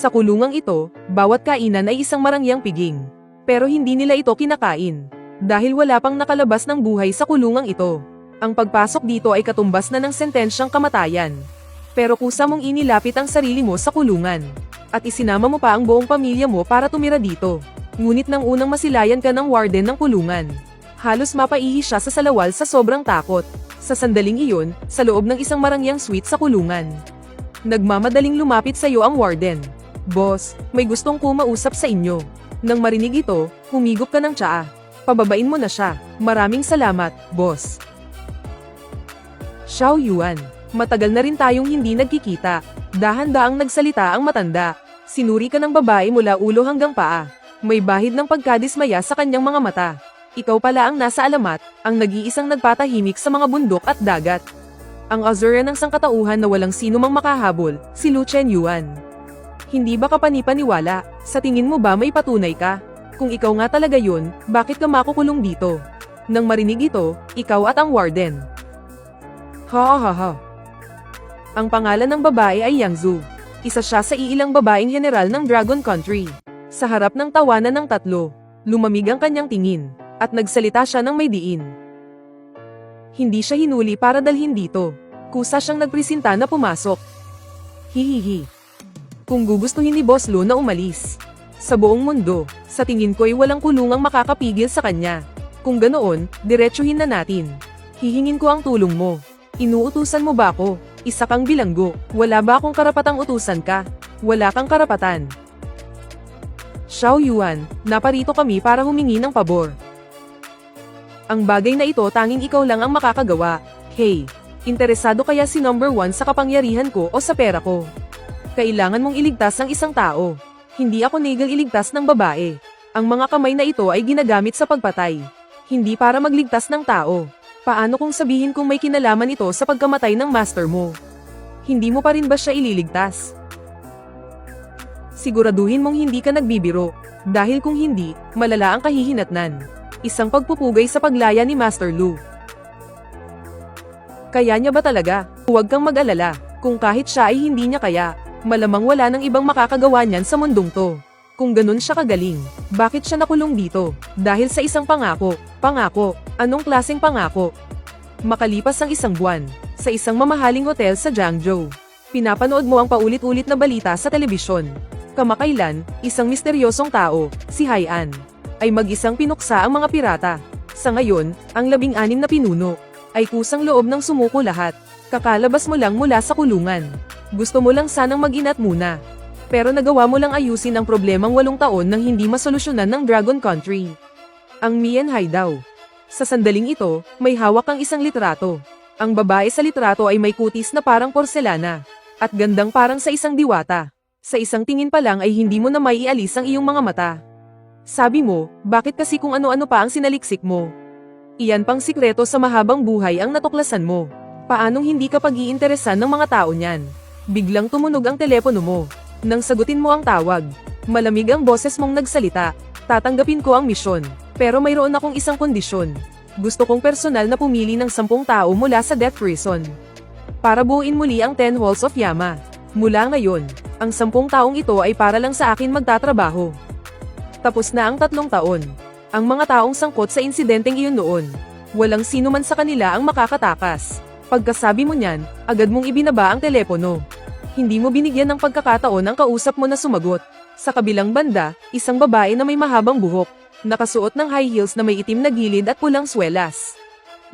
Sa kulungang ito, bawat kainan ay isang marangyang piging. Pero hindi nila ito kinakain. Dahil wala pang nakalabas ng buhay sa kulungang ito. Ang pagpasok dito ay katumbas na ng sentensyang kamatayan. Pero kusa mong inilapit ang sarili mo sa kulungan. At isinama mo pa ang buong pamilya mo para tumira dito. Ngunit nang unang masilayan ka ng warden ng kulungan, halos mapaihi siya sa salawal sa sobrang takot. Sa sandaling iyon, sa loob ng isang marangyang suite sa kulungan, nagmamadaling lumapit sa iyo ang warden. Boss, may gustong kumausap sa inyo. Nang marinig ito, humigop ka ng tsaa. Pababain mo na siya. Maraming salamat, boss. Xiao Yuan, matagal na rin tayong hindi nagkikita. Dahan-daang nagsalita ang matanda. Sinuri ka ng babae mula ulo hanggang paa. May bahid ng pagkadismaya sa kanyang mga mata. Ikaw pala ang nasa alamat, ang nag-iisang nagpatahimik sa mga bundok at dagat. Ang Azura ng sangkatauhan na walang sino mang makahabol, si Lu Chen Yuan. Hindi ba kapanipaniwala? Sa tingin mo ba may patunay ka? Kung ikaw nga talaga yun, bakit ka makukulong dito? Nang marinig ito, ikaw at ang warden. Ha ha ha. Ang pangalan ng babae ay Yang Zhu. Isa siya sa iilang babaeng general ng Dragon Country. Sa harap ng tawanan ng tatlo, lumamig ang kanyang tingin, at nagsalita siya ng may diin. Hindi siya hinuli para dalhin dito. Kusa siyang nagpresenta na pumasok. Hihihi. Kung gugustuhin ni Boss Lu na umalis sa buong mundo, sa tingin ko'y walang kulungang makakapigil sa kanya. Kung ganoon, diretsuhin na natin. Hihingin ko ang tulong mo. Inuutusan mo ba ako? Isa kang bilanggo. Wala ba akong karapatang utusan ka? Wala kang karapatan. Xiao Yuan, naparito kami para humingi ng pabor. Ang bagay na ito tanging ikaw lang ang makakagawa. Hey, interesado kaya si number 1 sa kapangyarihan ko o sa pera ko? Kailangan mong iligtas ang isang tao. Hindi ako nigel iligtas ng babae. Ang mga kamay na ito ay ginagamit sa pagpatay. Hindi para magligtas ng tao. Paano kung sabihin kung may kinalaman ito sa pagkamatay ng master mo? Hindi mo pa rin ba siya ililigtas? Siguraduhin mong hindi ka nagbibiro. Dahil kung hindi, malala ang kahihinatnan. Isang pagpupugay sa paglaya ni Master Lu. Kaya niya ba talaga? Huwag kang mag-alala. Kung kahit siya ay hindi niya kaya, malamang wala nang ibang makakagawa niyan sa mundong to. Kung ganun siya kagaling, bakit siya nakulong dito? Dahil sa isang pangako. Pangako? Anong klaseng pangako? Makalipas ang isang buwan, sa isang mamahaling hotel sa Jiangzhou, pinapanood mo ang paulit-ulit na balita sa telebisyon. Kamakailan, isang misteryosong tao, si Haiyan, ay mag-isang pinuksa ang mga pirata. Sa ngayon, ang 16 na pinuno, ay kusang loob ng sumuko lahat. Kakalabas mo lang mula sa kulungan. Gusto mo lang sanang mag-inat muna. Pero nagawa mo lang ayusin ang problemang 8 taon nang hindi masolusyonan ng Dragon Country. Ang Mianhai daw. Sa sandaling ito, may hawak kang isang litrato. Ang babae sa litrato ay may kutis na parang porselana. At gandang parang sa isang diwata. Sa isang tingin pa lang ay hindi mo na maialis ang iyong mga mata. Sabi mo, bakit kasi kung ano-ano pa ang sinaliksik mo? Iyan pang sikreto sa mahabang buhay ang natuklasan mo. Paanong hindi ka pag-iinteresan ng mga tao niyan? Biglang tumunog ang telepono mo. Nang sagutin mo ang tawag, malamig ang boses mong nagsalita. Tatanggapin ko ang misyon, pero mayroon akong isang kondisyon. Gusto kong personal na pumili ng 10 tao mula sa death prison. Para buuin muli ang 10 halls of Yama. Mula ngayon, ang 10 taong ito ay para lang sa akin magtatrabaho. Tapos na ang 3 taon. Ang mga taong sangkot sa insidenteng iyon noon, walang sino man sa kanila ang makakatakas. Pagkasabi mo niyan, agad mong ibinaba ang telepono. Hindi mo binigyan ng pagkakataon ang kausap mo na sumagot. Sa kabilang banda, isang babae na may mahabang buhok, nakasuot ng high heels na may itim na gilid at pulang swelas.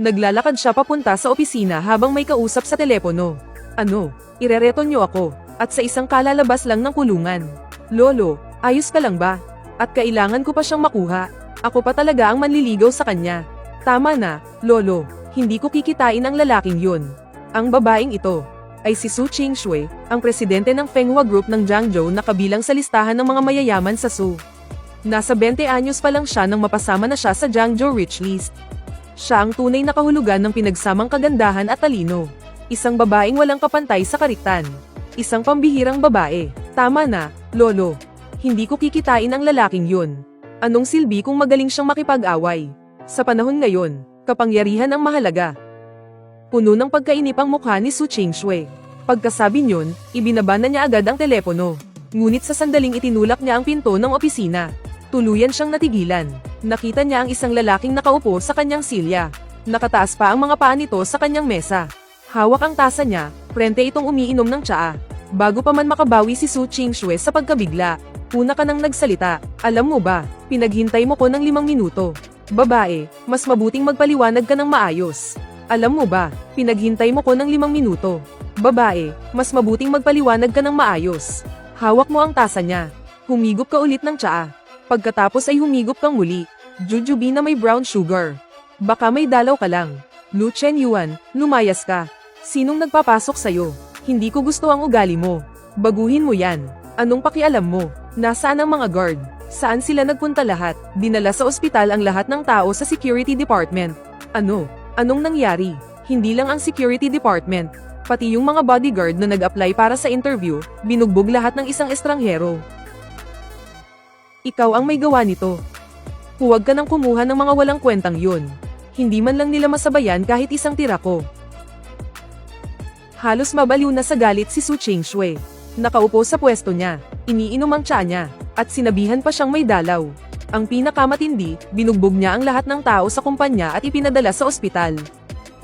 Naglalakad siya papunta sa opisina habang may kausap sa telepono. Ano, irereto niyo ako, at sa isang kalalabas lang ng kulungan. Lolo, ayos ka lang ba? At kailangan ko pa siyang makuha. Ako pa talaga ang manliligaw sa kanya. Tama na, Lolo, hindi ko kikitain ang lalaking yun. Ang babaeng ito ay si Su Qingshui, ang presidente ng Fenghua Group ng Jiangzhou na kabilang sa listahan ng mga mayayaman sa Su. Nasa 20 anyos pa lang siya nang mapasama na siya sa Jiangzhou Rich List. Siya ang tunay na kahulugan ng pinagsamang kagandahan at talino. Isang babaeng walang kapantay sa kariktan. Isang pambihirang babae. Tama na, Lolo. Hindi ko kikitain ang lalaking yun. Anong silbi kung magaling siyang makipag-away? Sa panahon ngayon, kapangyarihan ang mahalaga. Puno ng pagkainip ang mukha ni Su Qingshui. Pagkasabi niyon, ibinaba na niya agad ang telepono. Ngunit sa sandaling itinulak niya ang pinto ng opisina. Tuluyan siyang natigilan. Nakita niya ang isang lalaking nakaupo sa kanyang silya. Nakataas pa ang mga paa nito sa kanyang mesa. Hawak ang tasa niya, prente itong umiinom ng tsaa. Bago pa man makabawi si Su Qingxue sa pagkabigla, una ka nang nagsalita. Alam mo ba, pinaghintay mo ko ng 5 minuto. Babae, mas mabuting magpaliwanag ka ng maayos. Alam mo ba, pinaghintay mo ko ng 5 minuto. Babae, mas mabuting magpaliwanag ka ng maayos. Hawak mo ang tasa niya. Humigop ka ulit ng tsaa. Pagkatapos ay humigop kang muli. Jujube na may brown sugar. Baka may dalaw ka lang. Lu Chenyuan, lumayas ka. Sinong nagpapasok sa'yo? Hindi ko gusto ang ugali mo. Baguhin mo yan. Anong pakialam mo? Nasaan ang mga guard? Saan sila nagpunta lahat? Dinala sa ospital ang lahat ng tao sa security department. Ano? Anong nangyari? Hindi lang ang security department. Pati yung mga bodyguard na nag-apply para sa interview, binugbog lahat ng isang estranghero. Ikaw ang may gawa nito. Huwag ka nang kumuha ng mga walang kwentang yun. Hindi man lang nila masabayan kahit isang tira ko. Halos mabaliw na sa galit si Su Qingxue. Nakaupo sa pwesto niya, iniinom ang tsaa niya, at sinabihan pa siyang may dalaw. Ang pinakamatindi, binugbog niya ang lahat ng tao sa kumpanya at ipinadala sa ospital.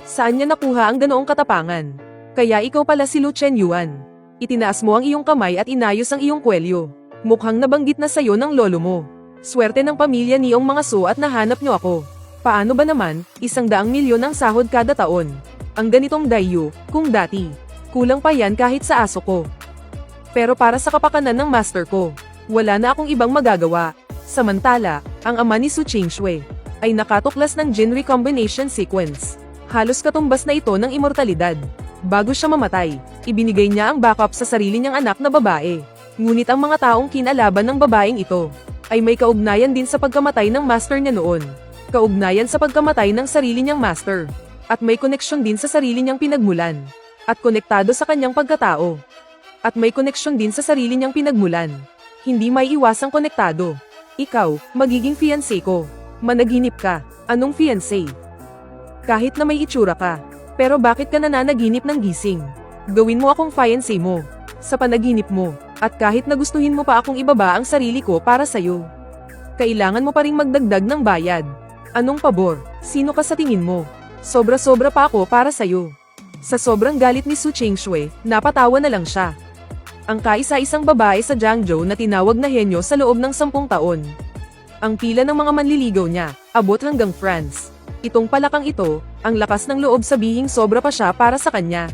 Saan niya nakuha ang ganoong katapangan? Kaya ikaw pala si Lu Chenyuan. Itinaas mo ang iyong kamay at inayos ang iyong kwelyo. Mukhang nabanggit na sayo ng lolo mo. Swerte ng pamilya niyong mga Su at nahanap niyo ako. Paano ba naman, 100 milyon ang sahod kada taon? Ang ganitong dayo, kung dati. Kulang pa yan kahit sa aso ko. Pero para sa kapakanan ng master ko, wala na akong ibang magagawa. Samantala, ang ama ni Su Qingxue ay nakatuklas ng gene recombination sequence. Halos katumbas na ito ng immortalidad. Bago siya mamatay, ibinigay niya ang backup sa sarili niyang anak na babae. Ngunit ang mga taong kinalaban ng babaeng ito ay may kaugnayan din sa pagkamatay ng master niya noon. Kaugnayan sa pagkamatay ng sarili niyang master. At may koneksyon din sa sarili niyang pinagmulan. At konektado sa kanyang pagkatao. At may koneksyon din sa sarili niyang pinagmulan. Hindi may iwasang konektado. Ikaw, magiging fiancé ko. Managinip ka. Anong fiancé? Kahit na may itsura ka. Pero bakit ka nananaginip ng gising? Gawin mo akong fiancé mo. Sa panaginip mo. At kahit nagustuhin mo pa akong ibaba ang sarili ko para sa'yo. Kailangan mo pa ring magdagdag ng bayad. Anong pabor? Sino ka sa tingin mo? Sobra-sobra pa ako para sa'yo. Sa sobrang galit ni Su Qingxue, napatawa na lang siya. Ang kaisa-isang babae sa Jiangzhou na tinawag na henyo sa loob ng 10 taon. Ang pila ng mga manliligaw niya, abot hanggang France. Itong palakang ito, ang lakas ng loob sabihing sobra pa siya para sa kanya.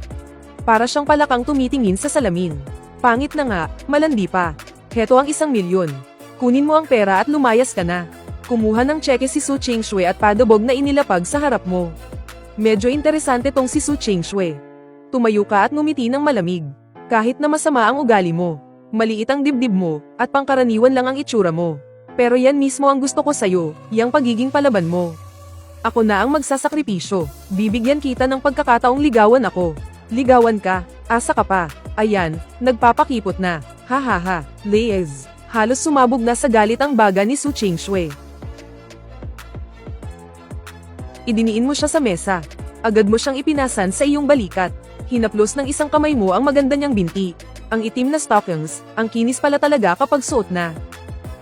Para siyang palakang tumitingin sa salamin. Pangit na nga, malandi pa. Heto ang 1 milyon. Kunin mo ang pera at lumayas ka na. Kumuha ng tseke si Su Qingxue at padabog na inilapag sa harap mo. Medyo interesante tong si Su Qingxue. Tumayo ka at ngumiti ng malamig. Kahit na masama ang ugali mo, maliit ang dibdib mo, at pangkaraniwan lang ang itsura mo. Pero yan mismo ang gusto ko sa'yo, yang pagiging palaban mo. Ako na ang magsasakripisyo. Bibigyan kita ng pagkakataong ligawan ako. Ligawan ka, asa ka pa. Ayan, nagpapakipot na. Ha ha ha, Liz. Halos sumabog na sa galit ang baga ni Su Qingxue. Idiniin mo siya sa mesa. Agad mo siyang ipinasan sa iyong balikat. Hinaplos ng isang kamay mo ang maganda niyang binti. Ang itim na stockings, ang kinis pala talaga kapag suot na.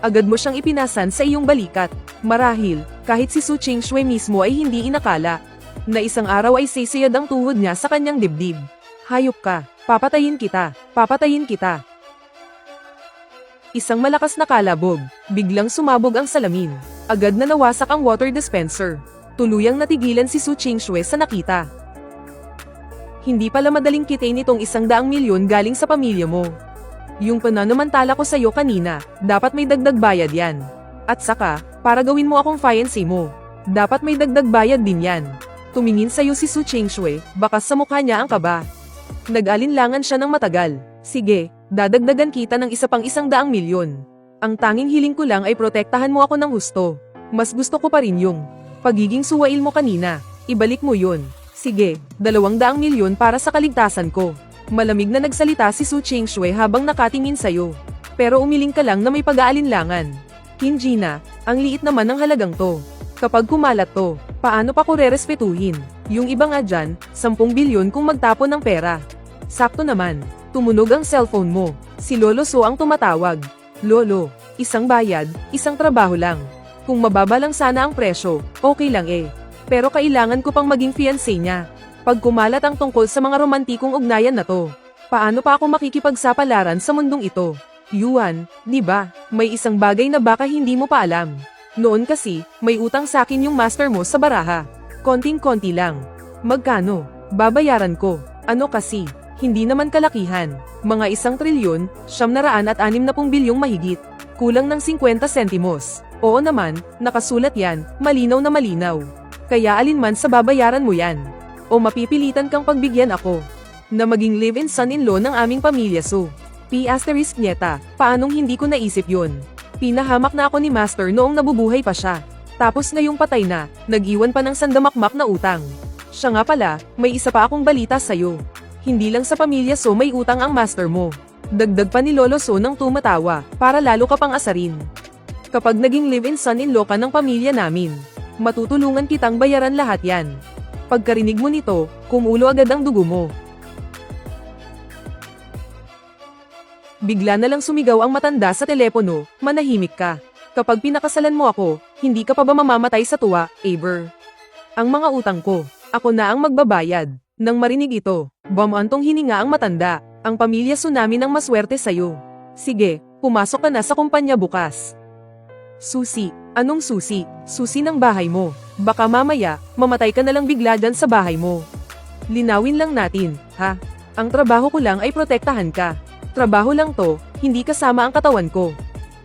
Agad mo siyang ipinasan sa iyong balikat. Marahil, kahit si Su Qingxue mismo ay hindi inakala na isang araw ay sisiyad ang tuhod niya sa kanyang dibdib. Hayop ka, papatayin kita, papatayin kita. Isang malakas na kalabog, biglang sumabog ang salamin. Agad na nawasak ang water dispenser. Tuluyang natigilan si Su Qingxue sa nakita. Hindi pala madaling kitain itong 100 milyon galing sa pamilya mo. Yung pananamantala ko sa'yo kanina, dapat may dagdag bayad yan. At saka, para gawin mo akong fiancé mo, dapat may dagdag bayad din yan. Tumingin sa'yo si Su Qingxue, bakas sa mukha niya ang kaba. Nag-alinlangan siya ng matagal. Sige, dadagdagan kita ng isa pang 100 milyon. Ang tanging hiling ko lang ay protektahan mo ako ng husto. Mas gusto ko pa rin yung pagiging suwail mo kanina. Ibalik mo yun. Sige, 200 milyon para sa kaligtasan ko. Malamig na nagsalita si Su Qingxue habang nakatingin sa'yo. Pero umiling ka lang na may pag-aalinlangan. Hindi na, ang liit naman ng halagang to. Kapag kumalat to, paano pa ko rerespetuhin? Yung iba nga dyan, 10 bilyon kung magtapon ng pera. Sakto naman. Tumunog ang cellphone mo. Si Lolo So ang tumatawag. Lolo, isang bayad, isang trabaho lang. Kung mababa lang sana ang presyo, okay lang eh. Pero kailangan ko pang maging fiancé niya. Pag kumalat ang tungkol sa mga romantikong ugnayan na to, paano pa ako makikipagsapalaran sa mundong ito? Yuan, di ba? May isang bagay na baka hindi mo pa alam. Noon kasi, may utang sa akin yung master mo sa baraha. Konting-konti lang. Magkano? Babayaran ko. Ano kasi? Hindi naman kalakihan. Mga 1 trilyon, 960 bilyong mahigit. Kulang ng 50 sentimos. Oo naman, nakasulat yan, malinaw na malinaw. Kaya alinman sa babayaran mo yan. O mapipilitan kang pagbigyan ako na maging live-in son-in-law ng aming pamilya So. Nieta, paanong hindi ko naisip yun? Pinahamak na ako ni Master noong nabubuhay pa siya. Tapos ngayong patay na, nag-iwan pa ng sandamakmak na utang. Siya nga pala, may isa pa akong balita sa'yo. Hindi lang sa pamilya So may utang ang Master mo. Dagdag pa ni Lolo So ng tumatawa, para lalo ka pang asarin. Kapag naging live-in son-in-law ka ng pamilya namin, matutulungan kitang bayaran lahat yan. Pagkarinig mo nito, kumulo agad ang dugo mo. Bigla na lang sumigaw ang matanda sa telepono, manahimik ka. Kapag pinakasalan mo ako, hindi ka pa ba mamamatay sa tuwa, Aber? Ang mga utang ko, ako na ang magbabayad. Nang marinig ito, bumantong hininga ang matanda, ang pamilya So namin ang maswerte sa'yo. Sige, pumasok ka na sa kumpanya bukas. Susi, anong susi? Susi ng bahay mo. Baka mamaya, mamatay ka na lang bigla dyan sa bahay mo. Linawin lang natin, ha? Ang trabaho ko lang ay protektahan ka. Trabaho lang to, hindi kasama ang katawan ko.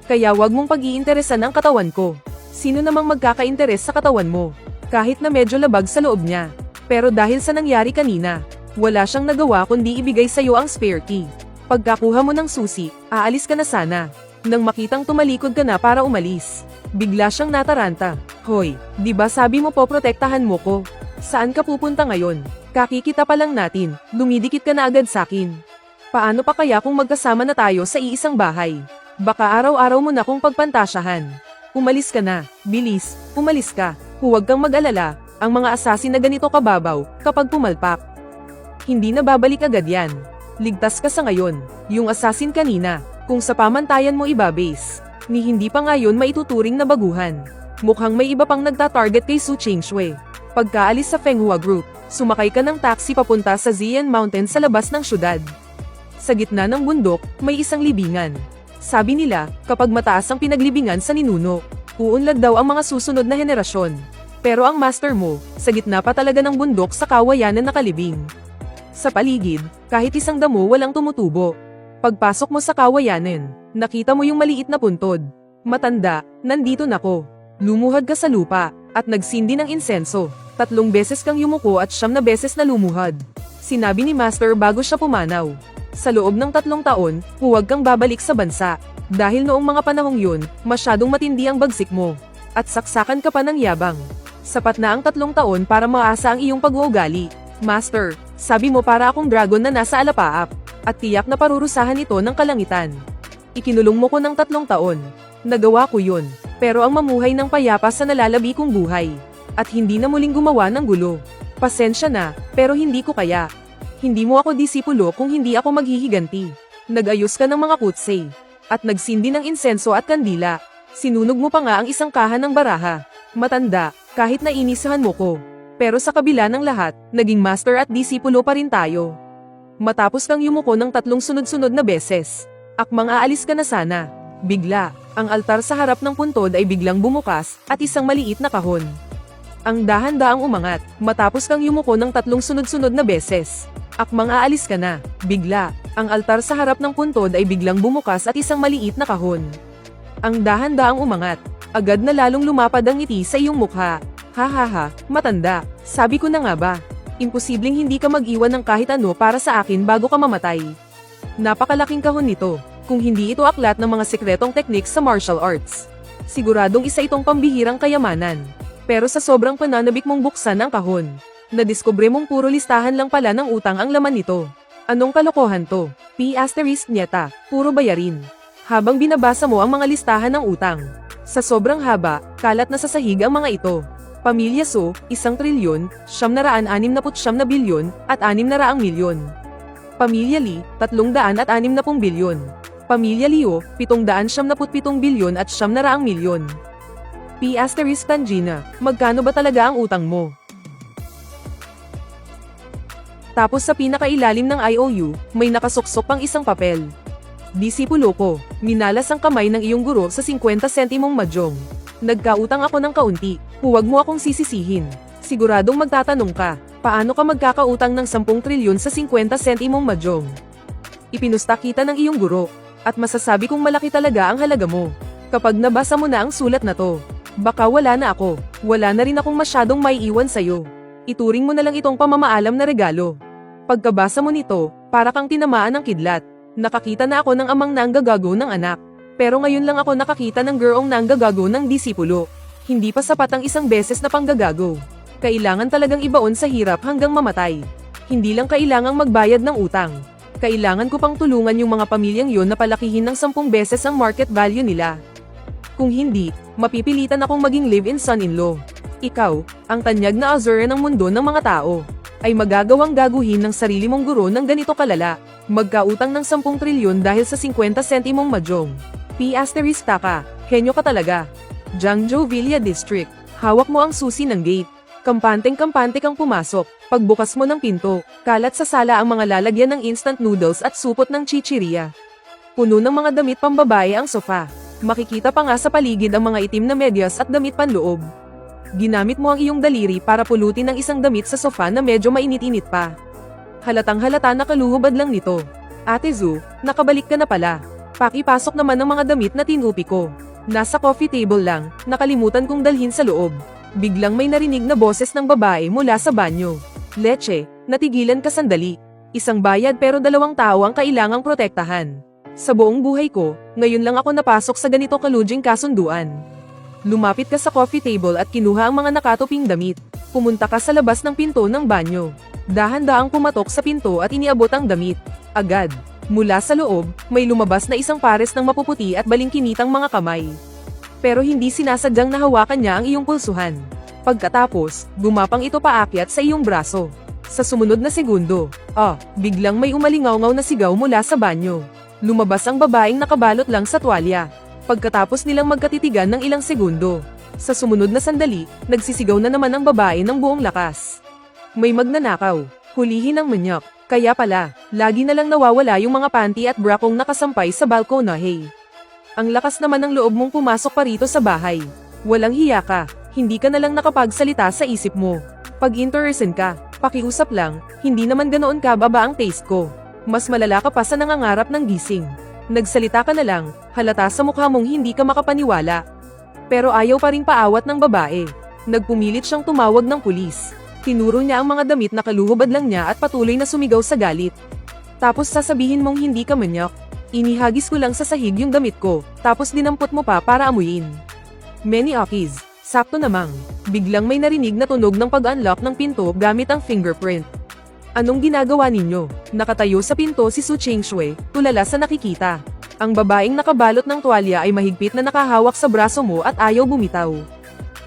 Kaya wag mong pag-iinteresan ang katawan ko. Sino namang magkaka-interes sa katawan mo? Kahit na medyo labag sa loob niya. Pero dahil sa nangyari kanina, wala siyang nagawa kundi ibigay sa'yo ang spare key. Pagkakuha mo ng susi, aalis ka na sana. Nang makitang tumalikod ka na para umalis, bigla siyang nataranta. Hoy, di ba sabi mo po protektahan mo ko? Saan ka pupunta ngayon? Kakikita pa lang natin, dumidikit ka na agad sakin. Paano pa kaya kung magkasama na tayo sa iisang bahay? Baka araw-araw mo na kong pagpantasyahan. Umalis ka na, bilis, umalis ka. Huwag kang mag-alala, ang mga asasin na ganito kababaw, kapag pumalpak. Hindi na babalik agad yan. Ligtas ka sa ngayon, yung asasin kanina. Kung sa pamantayan mo ibabase, ni hindi pa ngayon maituturing na baguhan. Mukhang may iba pang nagta-target kay Su Chingshui. Pagkaalis sa Fenghua Group, sumakay ka ng taxi papunta sa Zian Mountain sa labas ng syudad. Sa gitna ng bundok, may isang libingan. Sabi nila, kapag mataas ang pinaglibingan sa ninuno, uunlad daw ang mga susunod na henerasyon. Pero ang master mo, sa gitna pa talaga ng bundok sa kawayanan nakalibing. Sa paligid, kahit isang damo walang tumutubo. Pagpasok mo sa kawayanan, nakita mo yung maliit na puntod. Matanda, nandito na ko. Lumuhad ka sa lupa, at nagsindi ng insenso. 3 beses kang yumuko at 9 na beses na lumuhad. Sinabi ni Master bago siya pumanaw. Sa loob ng 3 taon, huwag kang babalik sa bansa. Dahil noong mga panahong yun, masyadong matindi ang bagsik mo. At saksakan ka pa ng yabang. Sapat na ang 3 taon para maasa ang iyong pag-uugali. Master, sabi mo para akong dragon na nasa alapaap. At tiyak na parurusahan ito ng kalangitan. Ikinulong mo ko ng 3 taon. Nagawa ko yun, pero ang mamuhay ng payapa sa nalalabi kong buhay. At hindi na muling gumawa ng gulo. Pasensya na, pero hindi ko kaya. Hindi mo ako disipulo kung hindi ako maghihiganti. Nag-ayos ka ng mga kutsay. At nagsindi ng insenso at kandila. Sinunog mo pa nga ang isang kahan ng baraha. Matanda, kahit na inisahan mo ko. Pero sa kabila ng lahat, naging master at disipulo pa rin tayo. Matapos kang yumuko ng 3 sunod-sunod na beses. Akmang aalis ka na sana. Bigla, ang altar sa harap ng puntod ay biglang bumukas, at isang maliit na kahon. Ang dahan-daang umangat, matapos kang yumuko ng 3 sunod-sunod na beses. Akmang aalis ka na. Bigla, ang altar sa harap ng puntod ay biglang bumukas at isang maliit na kahon. Ang dahan-daang umangat, agad na lalong lumapad ang ngiti sa iyong mukha. Hahaha, matanda, sabi ko na nga ba? Imposibleng hindi ka mag-iwan ng kahit ano para sa akin bago ka mamatay. Napakalaking kahon nito, kung hindi ito aklat ng mga sikretong teknik sa martial arts. Siguradong isa itong pambihirang kayamanan. Pero sa sobrang pananabik mong buksan ang kahon, nadiskubre mong puro listahan lang pala ng utang ang laman nito. Anong kalokohan to? Nieta, puro bayarin. Habang binabasa mo ang mga listahan ng utang, sa sobrang haba, kalat na sa sahig ang mga ito. Pamilya So, 1 trilyon, 969 bilyon, at 600 milyon. Pamilya Lee, 360 bilyon. Pamilya Liu, 777 bilyon at 900 milyon. P** Tangina, magkano ba talaga ang utang mo? Tapos sa pinakailalim ng IOU, may nakasuksok pang isang papel. Disipulo ko, minalas ang kamay ng iyong guro sa 50 sentimong mahjong. Nagkautang ako ng kaunti, huwag mo akong sisisihin. Siguradong magtatanong ka, paano ka magkakautang ng 10 trilyon sa 50 sentimong mahjong? Ipinusta kita ng iyong guro, at masasabi kong malaki talaga ang halaga mo. Kapag nabasa mo na ang sulat na to, baka wala na ako, wala na rin akong masyadong maiiwan sa'yo. Ituring mo na lang itong pamamaalam na regalo. Pagkabasa mo nito, para kang tinamaan ng kidlat. Nakakita na ako ng amang nanggagago ng anak. Pero ngayon lang ako nakakita ng girong nanggagago ng disipulo. Hindi pa sapat ang isang beses na panggagago. Kailangan talagang ibaon sa hirap hanggang mamatay. Hindi lang kailangang magbayad ng utang. Kailangan ko pang tulungan yung mga pamilyang yon na palakihin ng 10 beses ang market value nila. Kung hindi, mapipilitan akong maging live-in son-in-law. Ikaw, ang tanyag na azure ng mundo ng mga tao, ay magagawang gaguhin ng sarili mong guro ng ganito kalala, magkautang ng 10 trilyon dahil sa 50 sentimong mahjong. P** ka, henyo ka talaga. Jiangzhou Villa District, hawak mo ang susi ng gate. Kampanteng-kampante kang pumasok, pagbukas mo ng pinto, kalat sa sala ang mga lalagyan ng instant noodles at supot ng chichirya. Puno ng mga damit pambabae ang sofa. Makikita pa nga sa paligid ang mga itim na medyas at damit panloob. Ginamit mo ang iyong daliri para pulutin ang isang damit sa sofa na medyo mainit-init pa. Halatang halata na kaluhubad lang nito. Ate Zhu, nakabalik ka na pala. Pakipasok naman ang mga damit na tinupi ko. Nasa coffee table lang, nakalimutan kong dalhin sa loob. Biglang may narinig na boses ng babae mula sa banyo. Leche, natigilan ka sandali. Isang bayad pero 2 tao ang kailangang protektahan. Sa buong buhay ko, ngayon lang ako napasok sa ganito kaluding kasunduan. Lumapit ka sa coffee table at kinuha ang mga nakatuping damit. Pumunta ka sa labas ng pinto ng banyo. Dahan-daang pumatok sa pinto at iniabot ang damit. Agad, mula sa loob, may lumabas na isang pares ng mapuputi at balingkinitang mga kamay. Pero hindi sinasadyang nahawakan niya ang iyong pulsuhan. Pagkatapos, gumapang ito paakyat sa iyong braso. Sa sumunod na segundo, biglang may umalingaw-ngaw na sigaw mula sa banyo. Lumabas ang babaeng nakabalot lang sa tuwalya. Pagkatapos nilang magkatitigan ng ilang segundo, sa sumunod na sandali, nagsisigaw na naman ang babae ng buong lakas. May magnanakaw, hulihin ang manyak, kaya pala, lagi na lang nawawala yung mga panty at bra kong nakasampay sa balkonahe. Ang lakas naman ng loob mong pumasok pa rito sa bahay. Walang hiya ka, hindi ka na lang nakapagsalita sa isip mo. Pag interested ka, pakiusap lang, hindi naman ganoon kababa ang taste ko. Mas malala ka pa sa nangangarap ng gising. Nagsalita ka na lang, halata sa mukha mong hindi ka makapaniwala. Pero ayaw pa ring paawat ng babae. Nagpumilit siyang tumawag ng pulis. Tinuro niya ang mga damit na kaluhubad lang niya at patuloy na sumigaw sa galit. Tapos sasabihin mong hindi ka manyak. Inihagis ko lang sa sahig yung damit ko, tapos dinampot mo pa para amuyin. Many okis, sakto namang, biglang may narinig na tunog ng pag-unlock ng pinto gamit ang fingerprint. Anong ginagawa ninyo? Nakatayo sa pinto si Su Qingshui, tulala sa nakikita. Ang babaeng nakabalot ng tuwalya ay mahigpit na nakahawak sa braso mo at ayaw bumitaw.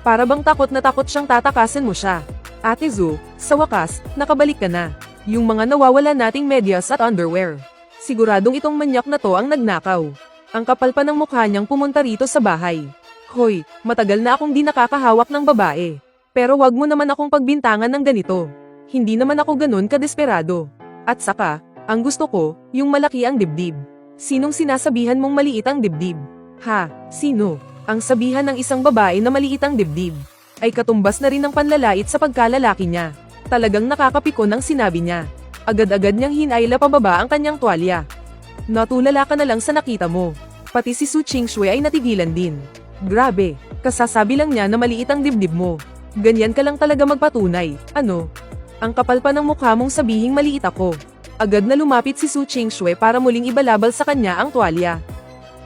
Para bang takot na takot siyang tatakasin mo siya. Ate Zhu, sa wakas, nakabalik ka na. Yung mga nawawala nating medyas at underwear. Siguradong itong manyak na to ang nagnakaw. Ang kapal pa ng mukha niyang pumunta rito sa bahay. Hoy, matagal na akong di nakakahawak ng babae. Pero wag mo naman akong pagbintangan ng ganito. Hindi naman ako ganun kadesperado. At saka, ang gusto ko, yung malaki ang dibdib. Sinong sinasabihan mong maliit ang dibdib? Ha, sino? Ang sabihan ng isang babae na maliit ang dibdib ay katumbas na rin ng panlalait sa pagkalalaki niya. Talagang nakakapiko ng sinabi niya. Agad-agad niyang hinayla pababa ang kanyang tuwalya. Natulala ka na lang sa nakita mo. Pati si Su Qingshui ay natigilan din. Grabe, kasasabi lang niya na maliit ang dibdib mo. Ganyan ka lang talaga magpatunay, ano? Ang kapal pa ng mukha mong sabihing maliit ako. Agad na lumapit si Su Qingshui para muling ibalabal sa kanya ang tuwalya.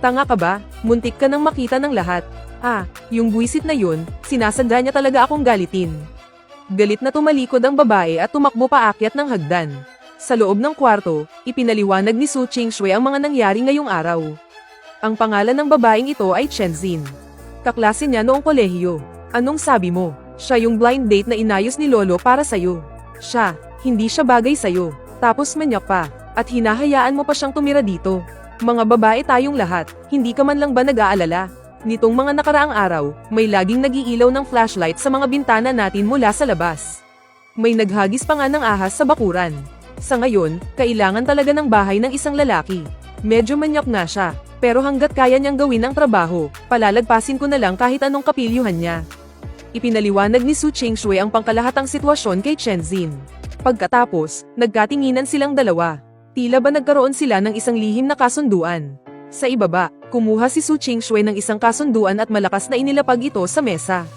Tanga ka ba? Muntik ka nang makita ng lahat. Yung buwisit na yun, sinasadya niya talaga akong galitin. Galit na tumalikod ang babae at tumakbo paakyat ng hagdan. Sa loob ng kwarto, ipinaliwanag ni Su Qingshui ang mga nangyari ngayong araw. Ang pangalan ng babaeng ito ay Chen Xin. Kaklase niya noong kolehiyo. Anong sabi mo? Siya yung blind date na inayos ni Lolo para sa'yo. Siya, hindi siya bagay sa'yo. Tapos manyak pa. At hinahayaan mo pa siyang tumira dito. Mga babae tayong lahat, hindi ka man lang ba nag-aalala? Nitong mga nakaraang araw, may laging nag-iilaw ng flashlight sa mga bintana natin mula sa labas. May naghagis pa nga ng ahas sa bakuran. Sa ngayon, kailangan talaga ng bahay ng isang lalaki. Medyo manyak na siya, pero hanggat kaya niyang gawin ang trabaho, palalagpasin ko na lang kahit anong kapilyuhan niya. Ipinaliwanag ni Su Qingshui ang pangkalahatang sitwasyon kay Chen Zin. Pagkatapos, nagkatinginan silang dalawa. Tila ba nagkaroon sila ng isang lihim na kasunduan. Sa ibaba, kumuha si Su Qingshui ng isang kasunduan at malakas na inilapag ito sa mesa.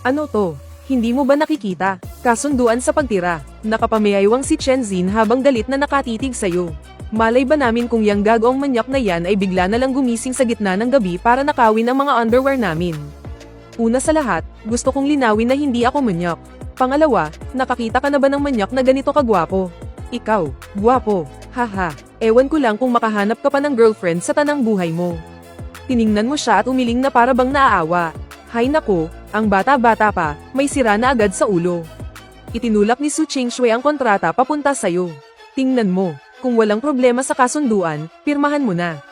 Ano to? Hindi mo ba nakikita? Kasunduan sa pagtira. Nakapamayaiwang si Chen Zin habang galit na nakatitig sa'yo. Malay ba namin kung yang gagawang manyak na yan ay bigla na lang gumising sa gitna ng gabi para nakawin ang mga underwear namin. Una sa lahat, gusto kong linawin na hindi ako manyak. Pangalawa, nakakita ka na ba ng manyak na ganito kagwapo? Ikaw, gwapo, haha. Ewan ko lang kung makahanap ka pa ng girlfriend sa tanang buhay mo. Tiningnan mo siya at umiling na para bang naaawa. Hay nako, ang bata-bata pa, may sira na agad sa ulo. Itinulak ni Su Qingshui ang kontrata papunta sa'yo. Tingnan mo, kung walang problema sa kasunduan, pirmahan mo na.